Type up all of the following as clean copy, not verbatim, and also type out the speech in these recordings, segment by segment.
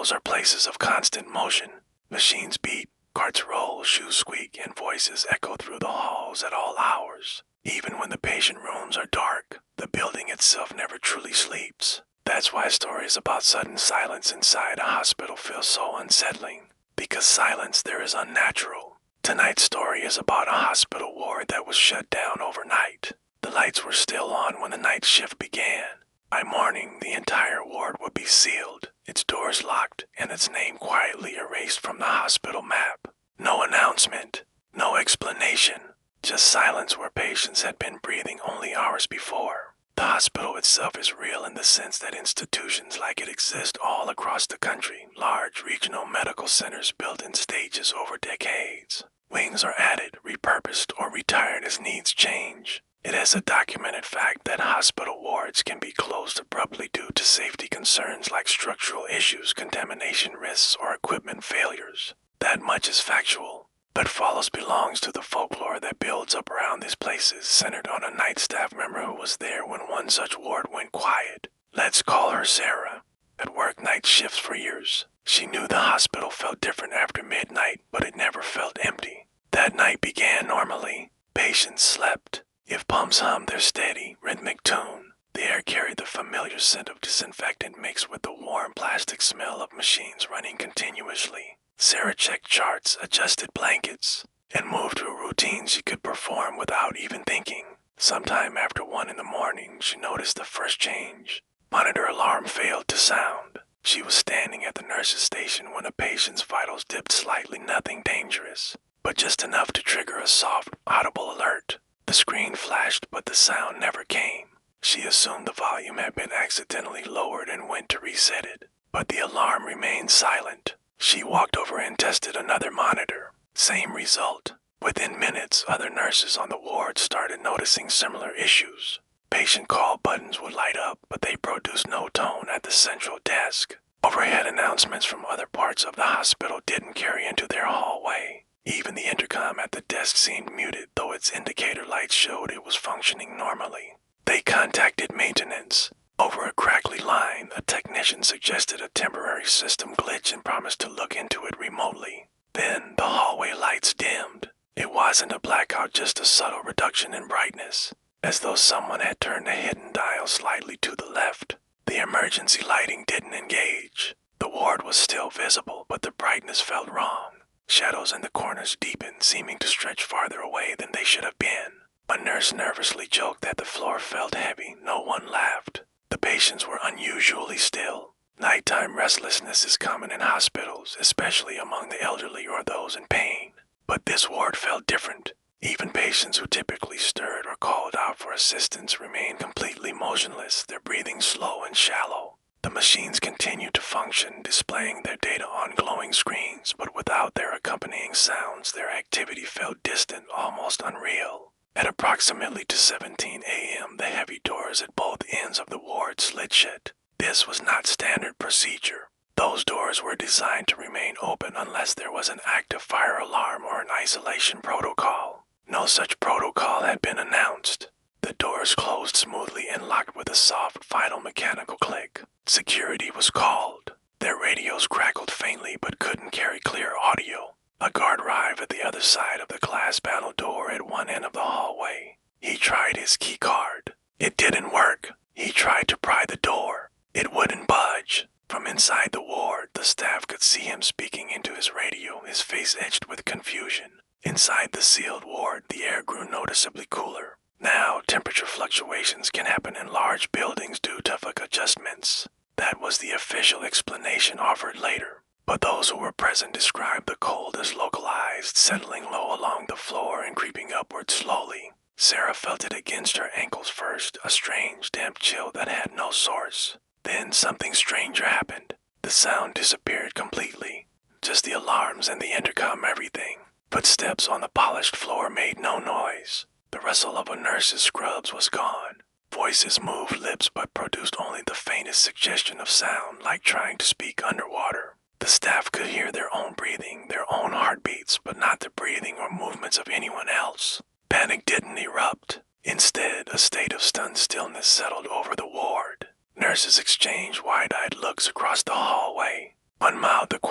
Hospitals are places of constant motion. Machines beat, carts roll, shoes squeak, and voices echo through the halls at all hours. Even when the patient rooms are dark, the building itself never truly sleeps. That's why stories about sudden silence inside a hospital feel so unsettling. Because silence there is unnatural. Tonight's story is about a hospital ward that was shut down overnight. The lights were still on when the night shift began. By morning, the entire ward would be sealed, its doors locked, and its name quietly erased from the hospital map. No announcement, no explanation, just silence where patients had been breathing only hours before. The hospital itself is real in the sense that institutions like it exist all across the country, large regional medical centers built in stages over decades. Wings are added, repurposed, or retired as needs change. It is a documented fact that hospital wards can be closed abruptly due to safety concerns like structural issues, contamination risks, or equipment failures. That much is factual, but follows belongs to the folklore that builds up around these places, centered on a night staff member who was there when one such ward went quiet. Let's call her Sarah. Had worked night shifts for years. She knew the hospital felt different after midnight, but it never felt empty. That night began normally. Patients slept. If pumps hummed their steady, rhythmic tune, the air carried the familiar scent of disinfectant mixed with the warm plastic smell of machines running continuously. Sarah checked charts, adjusted blankets, and moved to a routine she could perform without even thinking. Sometime after 1 in the morning, she noticed the first change. Monitor alarm failed to sound. She was standing at the nurse's station when a patient's vitals dipped slightly, nothing dangerous, but just enough to trigger a soft, audible alert. The screen flashed, but the sound never came. She assumed the volume had been accidentally lowered and went to reset it, but the alarm remained silent. She walked over and tested another monitor. Same result. Within minutes, other nurses on the ward started noticing similar issues. Patient call buttons would light up, but they produced no tone at the central desk. Overhead announcements from other parts of the hospital didn't carry into their hallway. Even the intercom at the desk seemed muted, though its indicator lights showed it was functioning normally. They contacted maintenance. Over a crackly line, a technician suggested a temporary system glitch and promised to look into it remotely. Then, the hallway lights dimmed. It wasn't a blackout, just a subtle reduction in brightness, as though someone had turned a hidden dial slightly to the left. The emergency lighting didn't engage. The ward was still visible, but the brightness felt wrong. Shadows in the corners deepened, seeming to stretch farther away than they should have been. A nurse nervously joked that the floor felt heavy. No one laughed. The patients were unusually still. Nighttime restlessness is common in hospitals, especially among the elderly or those in pain. But this ward felt different. Even patients who typically stirred or called out for assistance remained completely motionless, their breathing slow and shallow. The machines continued to function, displaying their data on glowing screens, but without their accompanying sounds, their activity felt distant, almost unreal. At approximately 2:17 a.m., the heavy doors at both ends of the ward slid shut. This was not standard procedure. Those doors were designed to remain open unless there was an active fire alarm or an isolation protocol. No such protocol had been announced. The doors closed smoothly and locked with a soft, final mechanical click. Security was called. Their radios crackled faintly but couldn't carry clear audio. A guard arrived at the other side of the glass panel door at one end of the hallway. He tried his key card. It didn't work. He tried to pry the door. It wouldn't budge. From inside the ward, the staff could see him speaking into his radio, his face etched with confusion. Inside the sealed ward, the air grew noticeably cooler. Now, temperature fluctuations can happen in large buildings due to adjustments. That was the official explanation offered later. But those who were present described the cold as localized, settling low along the floor and creeping upward slowly. Sarah felt it against her ankles first, a strange, damp chill that had no source. Then something stranger happened. The sound disappeared completely. Just the alarms and the intercom, everything. Footsteps on the polished floor made no noise. The rustle of a nurse's scrubs was gone. Voices moved lips but produced only the faintest suggestion of sound, like trying to speak underwater. The staff could hear their own breathing, their own heartbeats, but not the breathing or movements of anyone else. Panic didn't erupt. Instead, a state of stunned stillness settled over the ward. Nurses exchanged wide-eyed looks across the hallway. One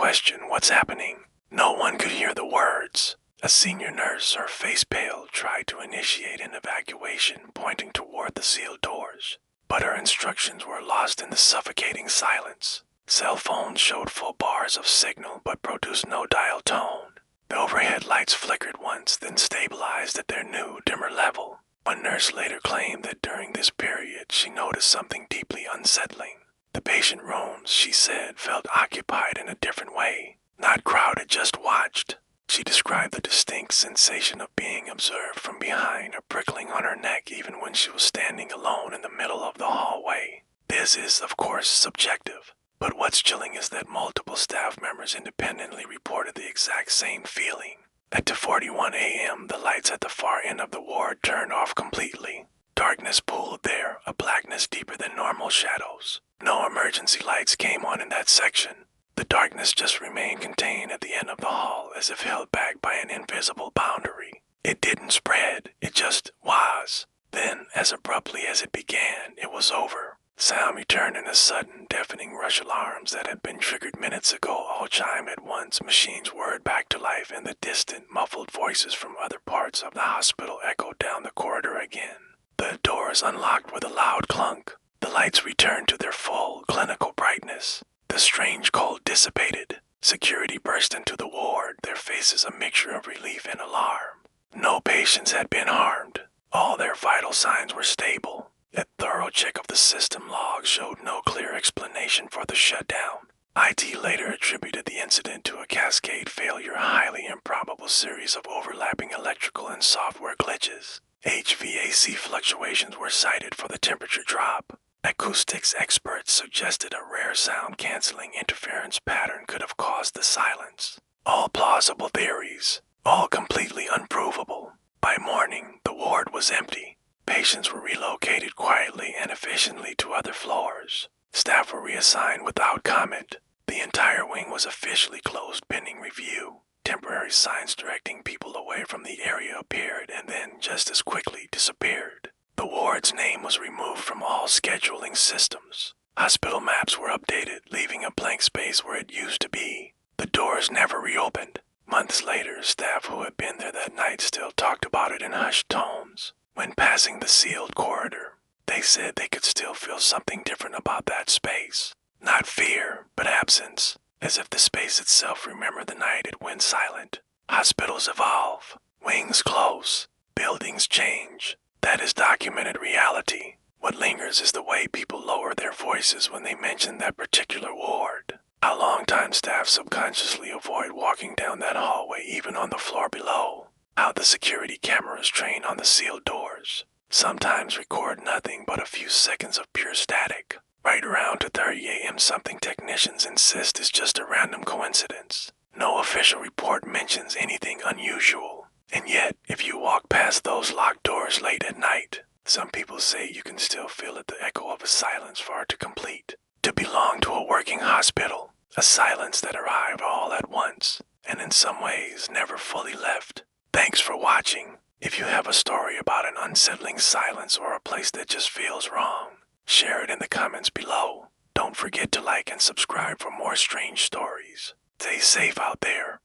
question what's happening. No one could hear the words. A senior nurse, her face pale, tried to initiate an evacuation, pointing toward the sealed doors. But her instructions were lost in the suffocating silence. Cell phones showed full bars of signal but produced no dial tone. The overhead lights flickered once, then stabilized at their new, dimmer level. One nurse later claimed that during this period she noticed something deeply unsettling. The patient rooms, she said, felt occupied in a different way. Not crowded, just watched. She described the distinct sensation of being observed from behind, a prickling on her neck even when she was standing alone in the middle of the hallway. This is, of course, subjective. But what's chilling is that multiple staff members independently reported the exact same feeling. At 2:41 a.m., the lights at the far end of the ward turned off completely. Darkness pooled there, a blackness deeper than normal shadows. No emergency lights came on in that section. The darkness just remained contained at the end of the hall, as if held back by an invisible boundary. It didn't spread, it just was. Then, as abruptly as it began, it was over. Sound returned in a sudden, deafening rush. Alarms that had been triggered minutes ago all chimed at once. Machines whirred back to life, and the distant, muffled voices from other parts of the hospital echoed down the corridor again. The doors unlocked with a loud clunk. The lights returned to their full, clinical brightness. The strange cold dissipated. Security burst into the ward, their faces a mixture of relief and alarm. No patients had been harmed. All their vital signs were stable. A thorough check of the system logs showed no clear explanation for the shutdown. IT later attributed the incident to a cascade failure, a highly improbable series of overlapping electrical and software glitches. HVAC fluctuations were cited for the temperature drop. Acoustics experts suggested a rare sound-canceling interference pattern could have caused the silence. All plausible theories, all completely unprovable. By morning, the ward was empty. Patients were relocated quietly and efficiently to other floors. Staff were reassigned without comment. The entire wing was officially closed pending review. Temporary signs directing people away from the area appeared and then just as quickly disappeared. The ward's name was removed from all scheduling systems. Hospital maps were updated, leaving a blank space where it used to be. The doors never reopened. Months later, staff who had been there that night still talked about it in hushed tones. When passing the sealed corridor, they said they could still feel something different about that space. Not fear, but absence, as if the space itself remembered the night it went silent. Hospitals evolve, wings close, buildings change. That is documented reality. What lingers is the way people lower their voices when they mention that particular ward. How longtime staff subconsciously avoid walking down that hallway even on the floor below. How the security cameras trained on the sealed doors sometimes record nothing but a few seconds of pure static. Right around 2:30 a.m. something technicians insist is just a random coincidence. No official report mentions anything unusual. And yet, if you walk past those locked doors late at night, some people say you can still feel it, the echo of a silence far too complete to belong to a working hospital. A silence that arrived all at once, and in some ways never fully left. Thanks for watching. If you have a story about an unsettling silence or a place that just feels wrong, share it in the comments below. Don't forget to like and subscribe for more strange stories. Stay safe out there.